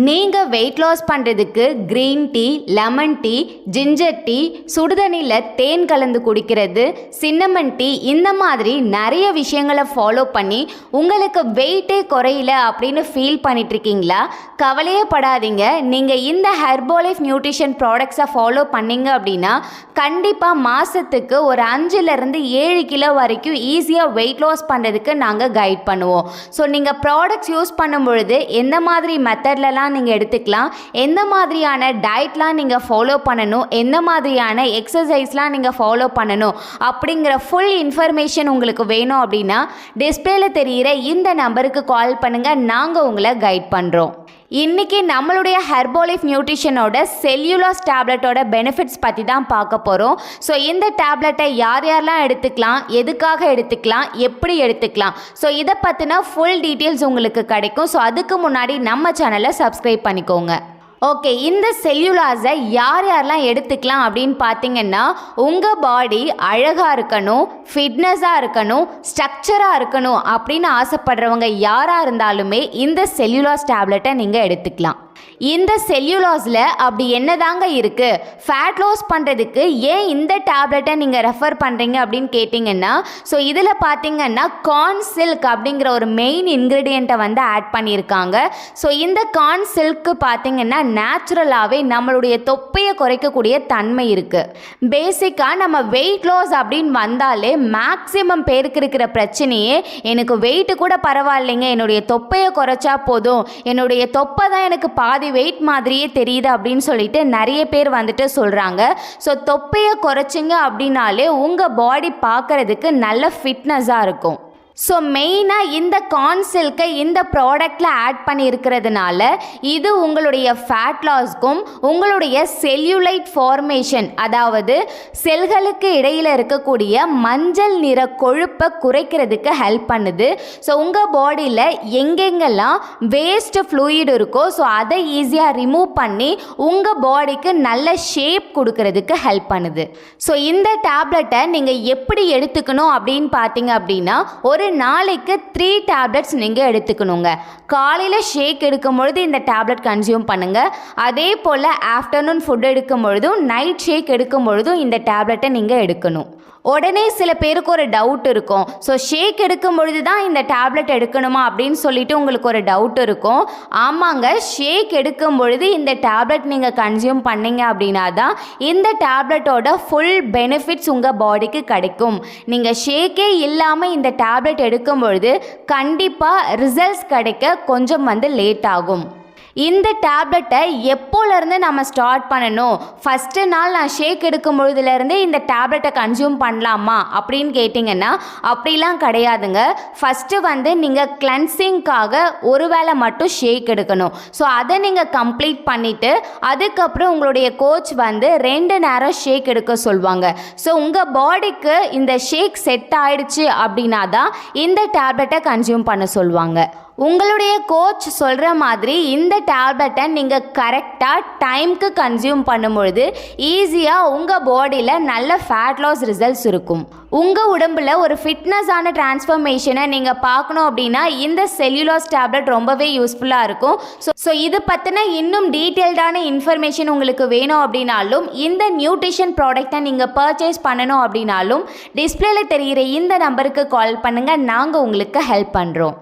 நீங்கள் weight loss பண்ணுறதுக்கு green tea, lemon tea, ginger tea, சுடுதண்ணியில் தேன் கலந்து குடிக்கிறது, சின்னமன் டீ, இந்த மாதிரி நிறைய விஷயங்களை ஃபாலோ பண்ணி உங்களுக்கு வெயிட்டே குறையல அப்படின்னு ஃபீல் பண்ணிட்டுருக்கீங்களா? கவலையே படாதீங்க. நீங்கள் இந்த ஹெர்பலைஃப் நியூட்ரிஷன் ப்ராடக்ட்ஸை ஃபாலோ பண்ணீங்க அப்படின்னா கண்டிப்பாக மாதத்துக்கு ஒரு 5-7 கிலோ வரைக்கும் ஈஸியாக வெயிட் லாஸ் பண்ணுறதுக்கு நாங்கள் கைட் பண்ணுவோம். ஸோ நீங்கள் ப்ராடக்ட்ஸ் யூஸ் பண்ணும் பொழுது எந்த மாதிரி மெத்தட்லலாம் நீங்கள் எடுத்துக்கலாம், எந்த மாதிரியான டயட்லாம் நீங்கள் ஃபாலோ பண்ணணும், எந்த மாதிரியான எக்ஸசைஸ்லாம் நீங்கள் ஃபாலோ பண்ணணும் அப்படிங்கிற ஃபுல் இன்ஃபர்மேஷன் உங்களுக்கு வேணும் அப்படின்னா டிஸ்பிளேல தெரிகிற இந்த நம்பருக்கு கால் பண்ணுங்கள். நாங்கள் உங்களை கைட் பண்ணுறோம். இன்றைக்கி நம்மளுடைய ஹெர்பலைஃப் நியூட்ரிஷனோட செல்லுலாஸ் டேப்லெட்டோட பெனிஃபிட்ஸ் பற்றி தான் பார்க்க போகிறோம். ஸோ இந்த டேப்லெட்டை யார் யாரெல்லாம் எடுத்துக்கலாம், எதுக்காக எடுத்துக்கலாம், எப்படி எடுத்துக்கலாம், ஸோ இதை பற்றின ஃபுல் டீட்டெயில்ஸ் உங்களுக்கு கிடைக்கும். ஸோ அதுக்கு முன்னாடி நம்ம சேனலை சப்ஸ்கிரைப் பண்ணிக்கோங்க. ஓகே, இந்த செல்லுலாஸை யார் யாரெல்லாம் எடுத்துக்கலாம் அப்படின்னு பார்த்தீங்கன்னா, உங்கள் பாடி அழகாக இருக்கணும், ஃபிட்னஸாக இருக்கணும், ஸ்ட்ரக்சராக இருக்கணும் அப்படின்னு ஆசைப்படுறவங்க யாராக இருந்தாலுமே இந்த செல்லுலாஸ் டேப்லெட்டை நீங்கள் எடுத்துக்கலாம். இந்த செல்லுலாஸில் அப்படி என்னதாங்க இருக்குது? ஃபேட் லாஸ் பண்ணுறதுக்கு ஏன் இந்த டேப்லெட்டை நீங்கள் ரெஃபர் பண்ணுறீங்க அப்படின்னு கேட்டிங்கன்னா, ஸோ இதில் பார்த்தீங்கன்னா கார்ன் சில்க் அப்படிங்கிற ஒரு மெயின் இன்க்ரீடியண்ட்டை வந்து ஆட் பண்ணியிருக்காங்க. ஸோ இந்த கார்ன் சில்க்கு பார்த்தீங்கன்னா நேச்சுரலாகவே நம்மளுடைய தொப்பையை குறைக்கக்கூடிய தன்மை இருக்குது. பேசிக்காக நம்ம வெயிட் லாஸ் அப்படின்னு வந்தாலே மேக்ஸிமம் பேருக்கு இருக்கிற பிரச்சனையே, எனக்கு வெயிட்டு கூட பரவாயில்லைங்க, என்னுடைய தொப்பையை குறைச்சா போதும், என்னுடைய தொப்பை தான் எனக்கு பாதி வெயிட் மாதிரியே தெரியுது அப்படின்னு சொல்லிட்டு நிறைய பேர் வந்துட்டு சொல்கிறாங்க. ஸோ தொப்பையை குறைச்சிங்க அப்படின்னாலே உங்கள் பாடி பார்க்குறதுக்கு நல்ல ஃபிட்னஸாக இருக்கும். ஸோ மெயினாக இந்த கார்ன் சில்கை இந்த ப்ராடக்டில் ஆட் பண்ணியிருக்கிறதுனால இது உங்களுடைய ஃபேட் லாஸ்க்கும் உங்களுடைய செல்லுலைட் ஃபார்மேஷன், அதாவது செல்களுக்கு இடையில் இருக்கக்கூடிய மஞ்சள் நிற கொழுப்பை குறைக்கிறதுக்கு ஹெல்ப் பண்ணுது. ஸோ உங்கள் பாடியில் எங்கெங்கெல்லாம் வேஸ்ட் ஃப்ளூயிட் இருக்கோ ஸோ அதை ஈஸியாக ரிமூவ் பண்ணி உங்கள் பாடிக்கு நல்ல ஷேப் கொடுக்கறதுக்கு ஹெல்ப் பண்ணுது. ஸோ இந்த டேப்லெட்டை நீங்கள் எப்படி எடுத்துக்கணும் அப்படின்னு பார்த்தீங்க அப்படின்னா, ஒரு நாளைக்கு 3 டேப்லெட்ஸ் நீங்கள் எடுத்துக்கணுங்க. காலையில் ஷேக் எடுக்கும் பொழுது இந்த டேப்லெட் கன்சியூம் பண்ணுங்கள். அதே போல் ஆஃப்டர்நூன் ஃபுட் எடுக்கும் பொழுதும் நைட் ஷேக் எடுக்கும் பொழுதும் இந்த டேப்லெட்டை நீங்கள் எடுக்கணும். உடனே சில பேருக்கு ஒரு டவுட் இருக்கும், ஸோ ஷேக் எடுக்கும் பொழுது தான் இந்த டேப்லெட் எடுக்கணுமா அப்படின்னு சொல்லிட்டு உங்களுக்கு ஒரு டவுட் இருக்கும். ஆமாங்க, ஷேக் எடுக்கும் பொழுது இந்த டேப்லெட் நீங்கள் கன்சியூம் பண்ணீங்க அப்படின்னா தான் இந்த டேப்லெட்டோட ஃபுல் பெனிஃபிட்ஸ் உங்கள் பாடிக்கு கிடைக்கும். நீங்கள் ஷேக்கே இல்லாமல் இந்த டேப்லெட் எடுக்கும் பொழுது கண்டிப்பாக ரிசல்ட்ஸ் கிடைக்க கொஞ்சம் வந்து லேட் ஆகும். இந்த டேப்லெட்டை எப்போலேருந்து நம்ம ஸ்டார்ட் பண்ணணும்? ஃபஸ்ட்டு நாள் நான் ஷேக் எடுக்கும் பொழுதுலேருந்தே இந்த டேப்லெட்டை கன்சியூம் பண்ணலாமா அப்படின்னு கேட்டிங்கன்னா அப்படிலாம் கிடையாதுங்க. ஃபஸ்ட்டு வந்து நீங்கள் கிளென்சிங்காக ஒரு வேளை மட்டும் ஷேக் எடுக்கணும். ஸோ அதை நீங்கள் கம்ப்ளீட் பண்ணிவிட்டு அதுக்கப்புறம் உங்களுடைய கோச் வந்து 2 நேரம் ஷேக் எடுக்க சொல்லுவாங்க. ஸோ உங்கள் பாடிக்கு இந்த ஷேக் செட் ஆயிடுச்சு அப்படின்னா தான் இந்த டேப்லெட்டை கன்சியூம் பண்ண சொல்லுவாங்க. உங்களுடைய கோச் சொல்கிற மாதிரி இந்த டேப்லெட்டை நீங்கள் கரெக்டாக டைமுக்கு கன்சியூம் பண்ணும்பொழுது ஈஸியாக உங்கள் பாடியில் நல்ல ஃபேட் லாஸ் ரிசல்ட்ஸ் இருக்கும். உங்கள் உடம்பில் ஒரு ஃபிட்னஸான டிரான்ஸ்ஃபர்மேஷனை நீங்கள் பார்க்கணும் அப்படின்னா இந்த செல்லுலாஸ் டேப்லெட் ரொம்பவே யூஸ்ஃபுல்லாக இருக்கும். ஸோ இது பற்றின இன்னும் டீட்டெயில்டான இன்ஃபர்மேஷன் உங்களுக்கு வேணும் அப்படின்னாலும், இந்த நியூட்ரிஷன் ப்ராடக்டை நீங்கள் பர்ச்சேஸ் பண்ணணும் அப்படின்னாலும் டிஸ்பிளேல தெரிகிற இந்த நம்பருக்கு கால் பண்ணுங்கள். நாங்கள் உங்களுக்கு ஹெல்ப் பண்ணுறோம்.